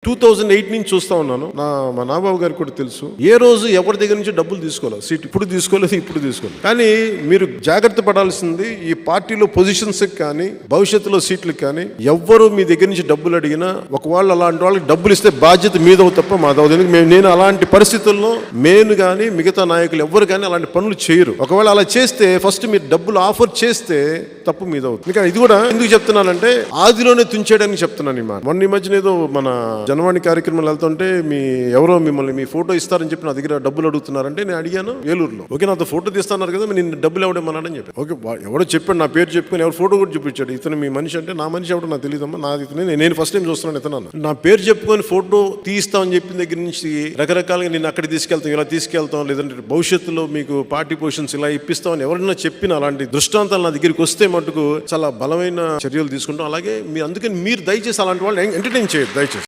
2008 నుంచి చూస్తా ఉన్నాను. మా నాగబాబు గారికి కూడా తెలుసు. ఏ రోజు ఎవరి దగ్గర నుంచి డబ్బులు తీసుకోలేదు. సీట్ ఇప్పుడు తీసుకోలేదు. కానీ మీరు జాగ్రత్త పడాల్సింది, ఈ పార్టీలో పొజిషన్స్ కానీ భవిష్యత్తులో సీట్లకు కానీ ఎవ్వరు మీ దగ్గర నుంచి డబ్బులు అడిగినా ఒకవేళ అలాంటి వాళ్ళకి డబ్బులు ఇస్తే బాధ్యత మీదవు తప్ప మాదవదు. ఎందుకు నేను అలాంటి పరిస్థితుల్లో నేను కానీ మిగతా నాయకులు ఎవ్వరు కానీ అలాంటి పనులు చేయరు. ఒకవేళ అలా చేస్తే ఫస్ట్ మీరు డబ్బులు ఆఫర్ చేస్తే తప్పు మీద అవుతుంది. ఇంకా ఇది కూడా ఎందుకు చెప్తున్నానంటే ఆదిలోనే తుంచేయడానికి చెప్తున్నాను. ఈ మాట మొన్న ఈ మధ్యన ఏదో మన జనవాణి కార్యక్రమాలు వెళ్తుంటే ఎవరో మిమ్మల్ని మీ ఫోటో ఇస్తారని చెప్పి నా దగ్గర డబ్బులు అడుగుతున్నారంటే నేను అడిగాను ఏలూరులో. ఓకే, నాతో ఫోటో తీస్తున్నారు కదా, నేను డబ్బులు ఎవడేమన్నాడని చెప్పి. ఓకే, ఎవడో చెప్పాడు, నా పేరు చెప్పుకొని ఎవరు ఫోటో కూడా చూపించాడు. ఇతను మీ మనిషి అంటే నా మనిషి ఎవడో నాకు తెలియదమ్మా, నా ఇతనే నేను ఫస్ట్ టైం చూస్తున్నాను ఇతను. నా పేరు చెప్పుకొని ఫోటో తీస్తామని చెప్పిన దగ్గర నుంచి రకరకాలుగా నేను అక్కడ తీసుకెళ్తాం, ఇలా తీసుకెళ్తాం, లేదంటే భవిష్యత్తులో మీకు పార్టీ పొజిషన్స్ ఇలా ఇప్పిస్తామని ఎవరైనా చెప్పిన అలాంటి దృష్టాంతాలు నా దగ్గరికి వస్తే మటుకు చాలా బలమైన చర్యలు తీసుకుంటాం. అలాగే అందుకని మీరు దయచేసి అలాంటి వాళ్ళు ఎంటర్టైన్ చేయరు దయచేసి.